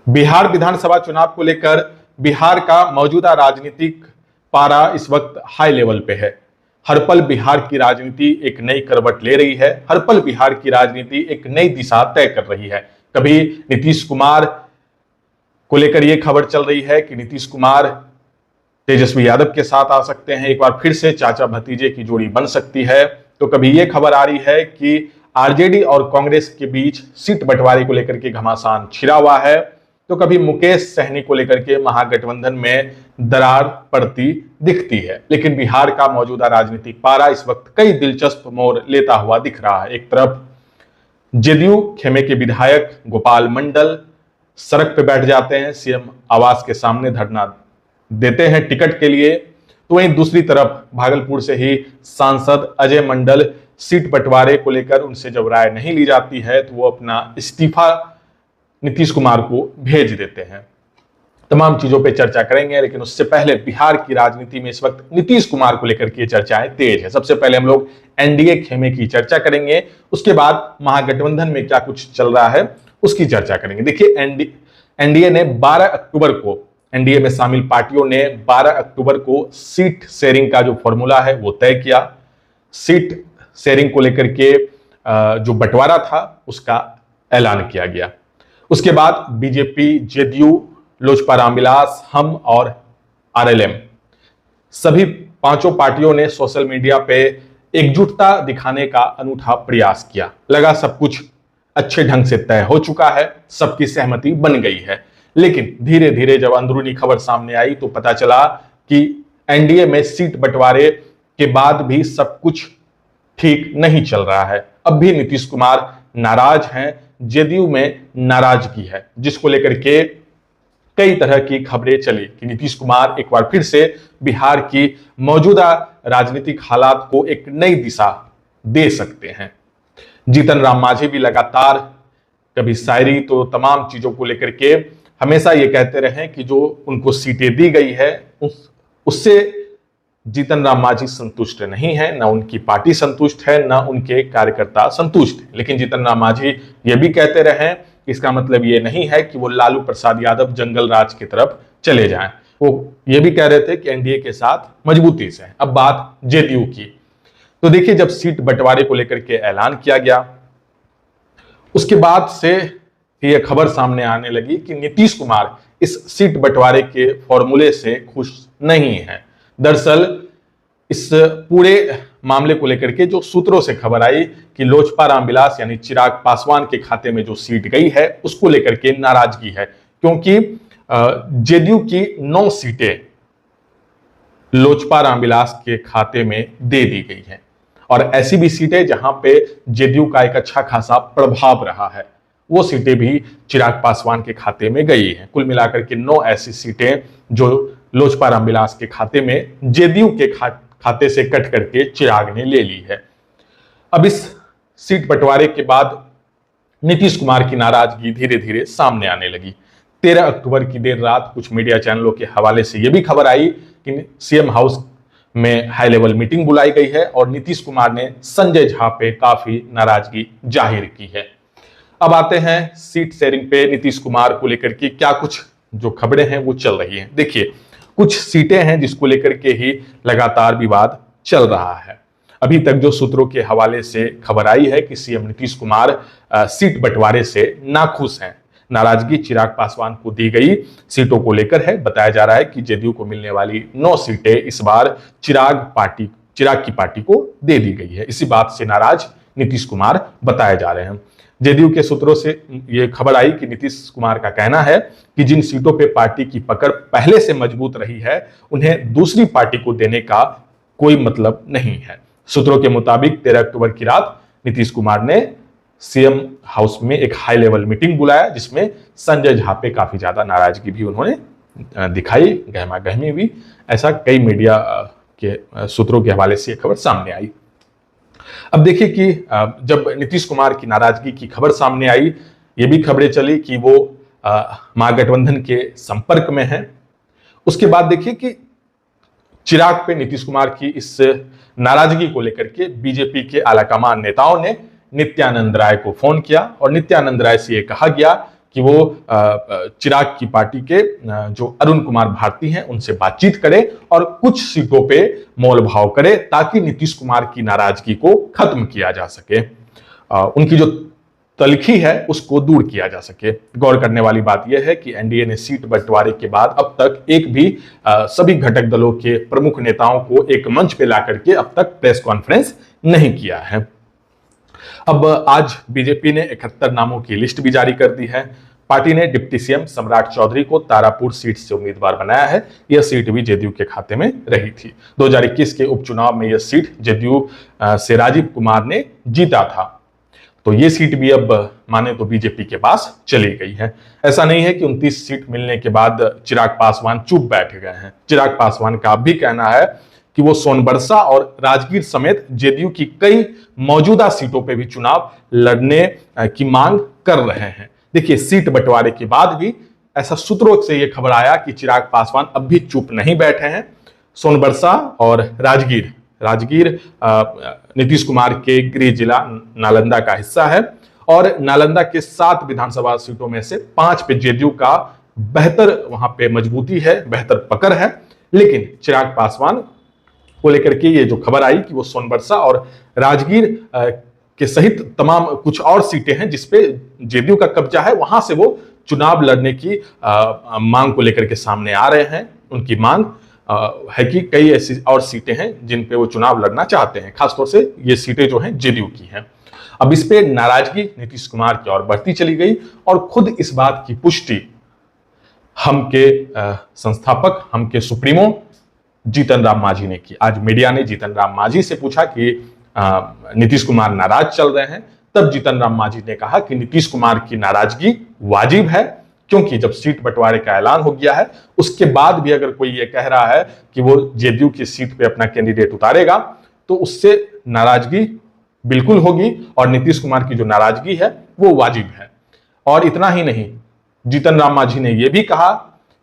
बिहार विधानसभा चुनाव को लेकर बिहार का मौजूदा राजनीतिक पारा इस वक्त हाई लेवल पे है। हर पल बिहार की राजनीति एक नई करवट ले रही है। हर पल बिहार की राजनीति एक नई दिशा तय कर रही है। कभी नीतीश कुमार को लेकर यह खबर चल रही है कि नीतीश कुमार तेजस्वी यादव के साथ आ सकते हैं, एक बार फिर से चाचा भतीजे की जोड़ी बन सकती है। तो कभी यह खबर आ रही है कि आरजेडी और कांग्रेस के बीच सीट बंटवारे को लेकर के घमासान छिड़ा हुआ है। तो कभी मुकेश सहनी को लेकर के महागठबंधन में दरार पड़ती दिखती है। लेकिन बिहार का मौजूदा राजनीतिक पारा इस वक्त कई दिलचस्प मोड़ लेता हुआ दिख रहा है। एक तरफ जेडीयू खेमे के विधायक गोपाल मंडल सड़क पे बैठ जाते हैं, सीएम आवास के सामने धरना देते हैं टिकट के लिए। तो वहीं दूसरी तरफ भागलपुर से ही सांसद अजय मंडल सीट बंटवारे को लेकर उनसे जब राय नहीं ली जाती है तो वो अपना इस्तीफा नीतीश कुमार को भेज देते हैं। तमाम चीजों पे चर्चा करेंगे, लेकिन उससे पहले बिहार की राजनीति में इस वक्त नीतीश कुमार को लेकर के चर्चाएं तेज है। सबसे पहले हम लोग एनडीए खेमे की चर्चा करेंगे, उसके बाद महागठबंधन में क्या कुछ चल रहा है उसकी चर्चा करेंगे। देखिए, एनडीए ने 12 अक्टूबर को, एनडीए में शामिल पार्टियों ने 12 अक्टूबर को सीट शेयरिंग का जो फॉर्मूला है वो तय किया। सीट शेयरिंग को लेकर के जो बंटवारा था उसका ऐलान किया गया। उसके बाद बीजेपी, जेडीयू, लोजपा रामविलास, हम और आरएलएम सभी पांचों पार्टियों ने सोशल मीडिया पे एकजुटता दिखाने का अनूठा प्रयास किया। लगा सब कुछ अच्छे ढंग से तय हो चुका है, सबकी सहमति बन गई है। लेकिन धीरे धीरे जब अंदरूनी खबर सामने आई तो पता चला कि एनडीए में सीट बंटवारे के बाद भी सब कुछ ठीक नहीं चल रहा है। अब भी नीतीश कुमार नाराज हैं, जेडीयू में नाराजगी है, जिसको लेकर के कई तरह की खबरें चली कि नीतीश कुमार एक बार फिर से बिहार की मौजूदा राजनीतिक हालात को एक नई दिशा दे सकते हैं। जीतन राम मांझी भी लगातार कभी शायरी तो तमाम चीजों को लेकर के हमेशा ये कहते रहे कि जो उनको सीटें दी गई है उससे जीतन राम मांझी संतुष्ट नहीं है, ना उनकी पार्टी संतुष्ट है, ना उनके कार्यकर्ता संतुष्ट है। लेकिन जीतन राम मांझी ये भी कहते रहे कि इसका मतलब ये नहीं है कि वो लालू प्रसाद यादव जंगल राज की तरफ चले जाएं। वो ये भी कह रहे थे कि एनडीए के साथ मजबूती से। अब बात जेडीयू की, तो देखिए, जब सीट बंटवारे को लेकर के ऐलान किया गया उसके बाद से यह खबर सामने आने लगी कि नीतीश कुमार इस सीट बंटवारे के फॉर्मूले से खुश नहीं है। दरअसल इस पूरे मामले को लेकर के जो सूत्रों से खबर आई कि लोजपा रामविलास यानी चिराग पासवान के खाते में जो सीट गई है उसको लेकर के नाराजगी है, क्योंकि जेडीयू की 9 सीटें लोजपा रामविलास के खाते में दे दी गई हैं। और ऐसी भी सीटें जहां पे जेडीयू का एक अच्छा खासा प्रभाव रहा है, वो सीटें भी चिराग पासवान के खाते में गई हैं। कुल मिलाकर के 9 ऐसी सीटें जो लोजपा रामविलास के खाते में जेडीयू के खाते से कट करके चिराग ने ले ली है। अब इस सीट बंटवारे के बाद नीतीश कुमार की नाराजगी धीरे धीरे सामने आने लगी। 13 अक्टूबर की देर रात कुछ मीडिया चैनलों के हवाले से यह भी खबर आई कि सीएम हाउस में हाई लेवल मीटिंग बुलाई गई है और नीतीश कुमार ने संजय झा पे काफी नाराजगी जाहिर की है। अब आते हैं सीट शेयरिंग पे नीतीश कुमार को लेकर के क्या कुछ जो खबरें हैं वो चल रही हैं। देखिए, कुछ सीटें हैं जिसको लेकर के ही लगातार विवाद चल रहा है। अभी तक जो सूत्रों के हवाले से खबर आई है कि सीएम नीतीश कुमार सीट बंटवारे से नाखुश हैं। नाराजगी चिराग पासवान को दी गई सीटों को लेकर है। बताया जा रहा है कि जेडीयू को मिलने वाली 9 सीटें इस बार चिराग की पार्टी को दे दी गई है। इसी बात से नाराज नीतीश कुमार बताए जा रहे हैं। जेडीयू के सूत्रों से यह खबर आई कि नीतीश कुमार का कहना है कि जिन सीटों पे पार्टी की पकड़ पहले से मजबूत रही है उन्हें दूसरी पार्टी को देने का कोई मतलब नहीं है। सूत्रों के मुताबिक 13 अक्टूबर की रात नीतीश कुमार ने सीएम हाउस में एक हाई लेवल मीटिंग बुलाया, जिसमें संजय झा पे काफी ज्यादा नाराजगी भी उन्होंने दिखाई, गहमा गहमी भी। ऐसा कई मीडिया के सूत्रों के हवाले से यह खबर सामने आई। अब देखिए कि जब नीतीश कुमार की नाराजगी की खबर सामने आई, ये भी खबरें चली कि वो महागठबंधन के संपर्क में हैं। उसके बाद देखिए कि चिराग पे नीतीश कुमार की इस नाराजगी को लेकर के बीजेपी के आलाकमान नेताओं ने नित्यानंद राय को फोन किया और नित्यानंद राय से यह कहा गया कि वो चिराग की पार्टी के जो अरुण कुमार भारती हैं उनसे बातचीत करे और कुछ सीटों पे मोल भाव करे ताकि नीतीश कुमार की नाराजगी को खत्म किया जा सके, उनकी जो तलखी है उसको दूर किया जा सके। गौर करने वाली बात यह है कि एनडीए ने सीट बंटवारे के बाद अब तक एक भी सभी घटक दलों के प्रमुख नेताओं को एक मंच पे लाकर के अब तक प्रेस कॉन्फ्रेंस नहीं किया है। अब आज बीजेपी ने 71 नामों की लिस्ट भी जारी कर दी है। पार्टी ने डिप्टी सीएम सम्राट चौधरी को तारापुर सीट से उम्मीदवार बनाया है। यह सीट भी जेडीयू के खाते में रही थी। 2021 के उपचुनाव में यह सीट जेडीयू से राजीव कुमार ने जीता था, तो ये सीट भी अब माने तो बीजेपी के पास चली गई है। ऐसा नहीं है कि 29 सीट मिलने के बाद चिराग पासवान चुप बैठ गए हैं। चिराग पासवान का भी कहना है कि वो सोनबरसा और राजगीर समेत जेडीयू की कई मौजूदा सीटों पे भी चुनाव लड़ने की मांग कर रहे हैं। देखिए, सीट बंटवारे के बाद भी ऐसा सूत्रों से यह खबर आया कि चिराग पासवान अब भी चुप नहीं बैठे हैं। सोनबरसा और राजगीर नीतीश कुमार के गृह जिला नालंदा का हिस्सा है और नालंदा के 7 विधानसभा सीटों में से 5 पे जेडीयू का बेहतर वहां पे मजबूती है, बेहतर पकड़ है। लेकिन चिराग पासवान को लेकर के ये जो खबर आई कि वो सोनबरसा और राजगीर के सहित तमाम कुछ और सीटें हैं जिसपे जेडीयू का कब्जा है, वहां से वो चुनाव लड़ने की मांग को लेकर के सामने आ रहे हैं। उनकी मांग है कि कई ऐसी और सीटें हैं जिन पे वो चुनाव लड़ना चाहते हैं, खासतौर से ये सीटें जो हैं जेडीयू की हैं। अब इस पे नाराजगी नीतीश कुमार की ओर बढ़ती चली गई और खुद इस बात की पुष्टि हम के संस्थापक, हम के सुप्रीमो जीतन राम मांझी ने की। आज मीडिया ने जीतन राम मांझी से पूछा कि नीतीश कुमार नाराज चल रहे हैं, तब जीतन राम मांझी ने कहा कि नीतीश कुमार की नाराजगी वाजिब है, क्योंकि जब सीट बंटवारे का ऐलान हो गया है उसके बाद भी अगर कोई ये कह रहा है कि वो जेडीयू की सीट पे अपना कैंडिडेट उतारेगा तो उससे नाराजगी बिल्कुल होगी और नीतीश कुमार की जो नाराजगी है वो वाजिब है। और इतना ही नहीं, जीतन राम मांझी ने यह भी कहा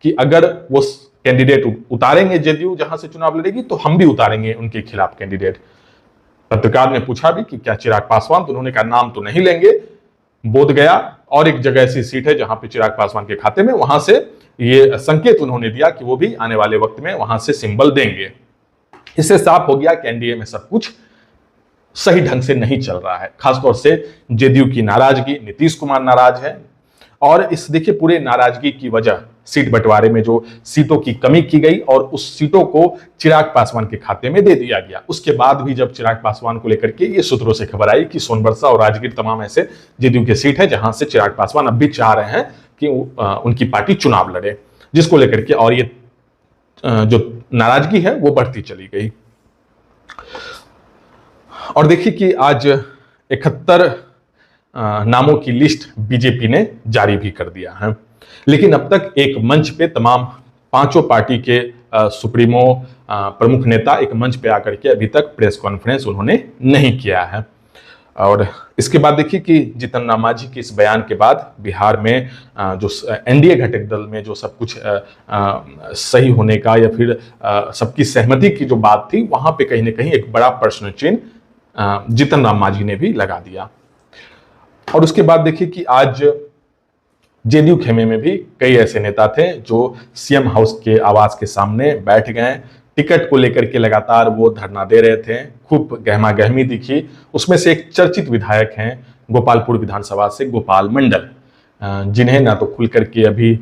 कि अगर वो कैंडिडेट उतारेंगे जेडीयू जहां से चुनाव लड़ेगी तो हम भी उतारेंगे उनके खिलाफ कैंडिडेट। पत्रकार ने पूछा भी कि क्या चिराग पासवान, तो उन्होंने कहा नाम तो नहीं लेंगे। बोधगया और एक जगह ऐसी सीट है जहां पे चिराग पासवान के खाते में, वहां से ये संकेत उन्होंने दिया कि वो भी आने वाले वक्त में वहां से सिंबल देंगे। इससे साफ हो गया कि एनडीए में सब कुछ सही ढंग से नहीं चल रहा है। खासतौर से जेडीयू की नाराजगी, नीतीश कुमार नाराज है और इस देखिए पूरे नाराजगी की वजह सीट बंटवारे में जो सीटों की कमी की गई और उस सीटों को चिराग पासवान के खाते में दे दिया गया। उसके बाद भी जब चिराग पासवान को लेकर के ये सूत्रों से खबर आई कि सोनबरसा और राजगीर तमाम ऐसे जेडीयू के सीट है जहां से चिराग पासवान अब भी चाह रहे हैं कि उनकी पार्टी चुनाव लड़े, जिसको लेकर के और ये जो नाराजगी है वो बढ़ती चली गई। और देखिए कि आज 71 नामों की लिस्ट बीजेपी ने जारी भी कर दिया है, लेकिन अब तक एक मंच पे तमाम पांचों पार्टी के सुप्रीमो प्रमुख नेता एक मंच पे आकर के अभी तक प्रेस कॉन्फ्रेंस उन्होंने नहीं किया है। और इसके बाद देखिए कि जीतन राम मांझी के इस बयान के बाद बिहार में जो एनडीए घटक दल में जो सब कुछ सही होने का या फिर सबकी सहमति की जो बात थी, वहां पे कहीं ना कहीं एक बड़ा प्रश्न चिन्ह जीतन राम मांझी ने भी लगा दिया। और उसके बाद देखिए कि आज जेडीयू खेमे में भी कई ऐसे नेता थे जो सीएम हाउस के आवास के सामने बैठ गए। टिकट को लेकर के लगातार वो धरना दे रहे थे, खूब गहमा गहमी दिखी। उसमें से एक चर्चित विधायक हैं गोपालपुर विधानसभा से गोपाल मंडल, जिन्हें ना तो खुल करके अभी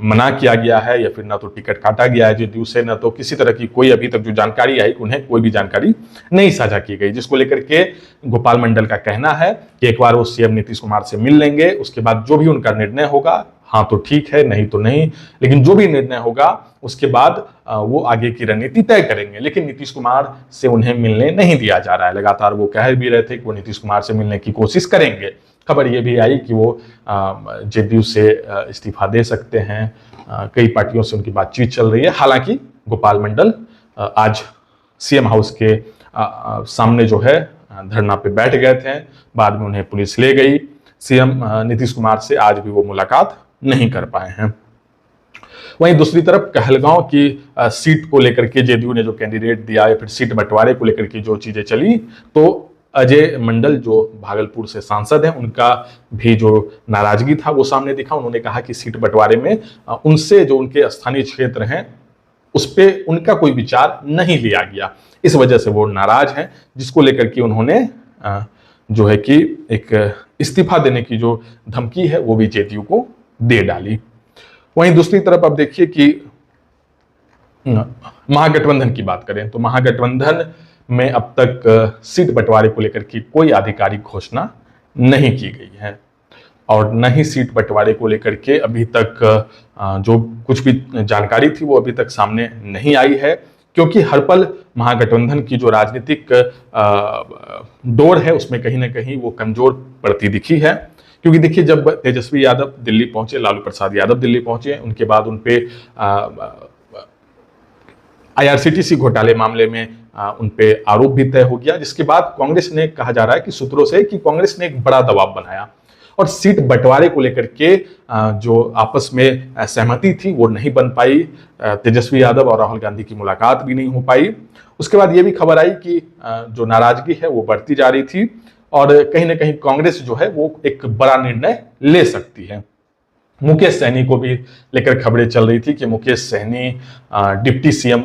मना किया गया है या फिर ना तो टिकट काटा गया है जेडीयू से, ना तो किसी तरह की कोई अभी तक जो जानकारी आई उन्हें कोई भी जानकारी नहीं साझा की गई, जिसको लेकर के गोपाल मंडल का कहना है कि एक बार वो सीएम नीतीश कुमार से मिल लेंगे, उसके बाद जो भी उनका निर्णय होगा, हाँ तो ठीक है, नहीं तो नहीं, लेकिन जो भी निर्णय होगा उसके बाद वो आगे की रणनीति तय करेंगे। लेकिन नीतीश कुमार से उन्हें मिलने नहीं दिया जा रहा है। लगातार वो कह भी रहे थे कि वो नीतीश कुमार से मिलने की कोशिश करेंगे। खबर ये भी आई कि वो जेडीयू से इस्तीफा दे सकते हैं, कई पार्टियों से उनकी बातचीत चल रही है। हालांकि गोपाल मंडल आज सीएम हाउस के सामने जो है धरना पे बैठ गए थे, बाद में उन्हें पुलिस ले गई। सीएम नीतीश कुमार से आज भी वो मुलाकात नहीं कर पाए हैं। वहीं दूसरी तरफ कहलगांव की सीट को लेकर के जेडीयू ने जो कैंडिडेट दिया या फिर सीट बंटवारे को लेकर के जो चीजें चली, तो अजय मंडल जो भागलपुर से सांसद हैं, उनका भी जो नाराजगी था वो सामने दिखा। उन्होंने कहा कि सीट बंटवारे में उनसे जो उनके स्थानीय क्षेत्र हैं उस पर उनका कोई विचार नहीं लिया गया, इस वजह से वो नाराज हैं, जिसको लेकर के उन्होंने जो है कि एक इस्तीफा देने की जो धमकी है वो भी जेडीयू को दे डाली। वहीं दूसरी तरफ अब देखिए कि महागठबंधन की बात करें तो महागठबंधन में अब तक सीट बंटवारे को लेकर की कोई आधिकारिक घोषणा नहीं की गई है और न ही सीट बंटवारे को लेकर के अभी तक जो कुछ भी जानकारी थी वो अभी तक सामने नहीं आई है, क्योंकि हर पल महागठबंधन की जो राजनीतिक डोर है उसमें कहीं ना कहीं वो कमजोर पड़ती दिखी है। क्योंकि देखिए, जब तेजस्वी यादव दिल्ली पहुंचे, लालू प्रसाद यादव दिल्ली पहुंचे, उनके बाद उनपे IRCTC घोटाले मामले में उनपे आरोप भी तय हो गया, जिसके बाद कांग्रेस ने, कहा जा रहा है कि सूत्रों से, कि कांग्रेस ने एक बड़ा दबाव बनाया और सीट बंटवारे को लेकर के जो आपस में सहमति थी वो नहीं बन पाई। तेजस्वी यादव और राहुल गांधी की मुलाकात भी नहीं हो पाई। उसके बाद ये भी खबर आई कि जो नाराजगी है वो बढ़ती जा रही थी और कहीं ना कहीं कांग्रेस जो है वो एक बड़ा निर्णय ले सकती है। मुकेश सहनी को भी लेकर खबरें चल रही थी कि मुकेश सहनी डिप्टी CM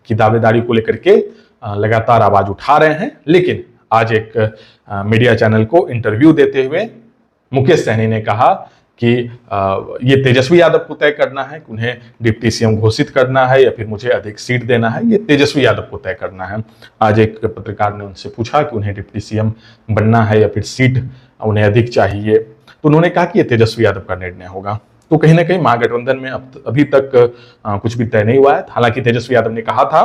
की दावेदारी को लेकर के लगातार आवाज उठा रहे हैं, लेकिन आज एक मीडिया चैनल को इंटरव्यू देते हुए मुकेश सहनी ने कहा कि ये तेजस्वी यादव को तय करना है कि उन्हें डिप्टी CM घोषित करना है या फिर मुझे अधिक सीट देना है, ये तेजस्वी यादव को तय करना है। आज एक पत्रकार ने उनसे पूछा कि उन्हें डिप्टी CM बनना है या फिर सीट उन्हें अधिक चाहिए, तो उन्होंने कहा कि ये तेजस्वी यादव का निर्णय होगा। तो कहीं ना कहीं महागठबंधन में अभी तक कुछ भी तय नहीं हुआ है। हालांकि तेजस्वी यादव ने कहा था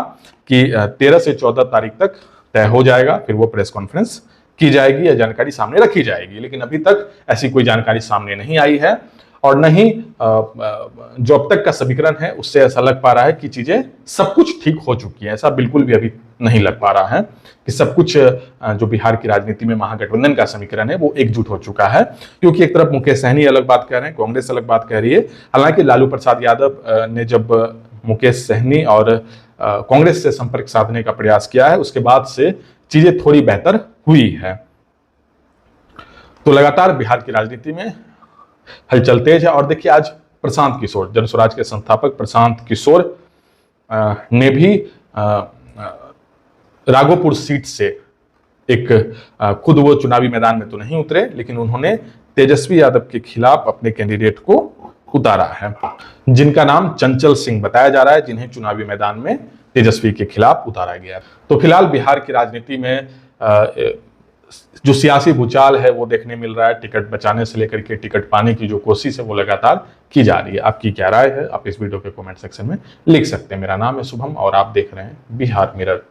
कि 13 से 14 तारीख तक तय हो जाएगा, फिर वो प्रेस कॉन्फ्रेंस की जाएगी या जानकारी सामने रखी जाएगी, लेकिन अभी तक ऐसी कोई जानकारी सामने नहीं आई है और न ही जो अब तक का समीकरण है उससे ऐसा लग पा रहा है कि चीजें सब कुछ ठीक हो चुकी है। ऐसा बिल्कुल भी अभी नहीं लग पा रहा है कि सब कुछ जो बिहार की राजनीति में महागठबंधन का समीकरण है वो एकजुट हो चुका है, क्योंकि एक तरफ मुकेश सहनी अलग बात कह रहे हैं, कांग्रेस अलग बात कह रही है। हालांकि लालू प्रसाद यादव ने जब मुकेश सहनी और कांग्रेस से संपर्क साधने का प्रयास किया है उसके बाद से चीजें थोड़ी बेहतर हुई है। तो लगातार बिहार की राजनीति में हलचल तेज है और देखिए, आज प्रशांत किशोर, जन स्वराज के संस्थापक प्रशांत किशोर ने भी राघोपुर सीट से खुद वो चुनावी मैदान में तो नहीं उतरे, लेकिन उन्होंने तेजस्वी यादव के खिलाफ अपने कैंडिडेट को उतारा है, जिनका नाम चंचल सिंह बताया जा रहा है, जिन्हें चुनावी मैदान में तेजस्वी के खिलाफ उतारा गया। तो फिलहाल बिहार की राजनीति में जो सियासी भूचाल है वो देखने मिल रहा है। टिकट बचाने से लेकर के टिकट पाने की जो कोशिश है वो लगातार की जा रही है। आपकी क्या राय है, आप इस वीडियो के कमेंट सेक्शन में लिख सकते हैं। मेरा नाम है शुभम और आप देख रहे हैं बिहार मिरर।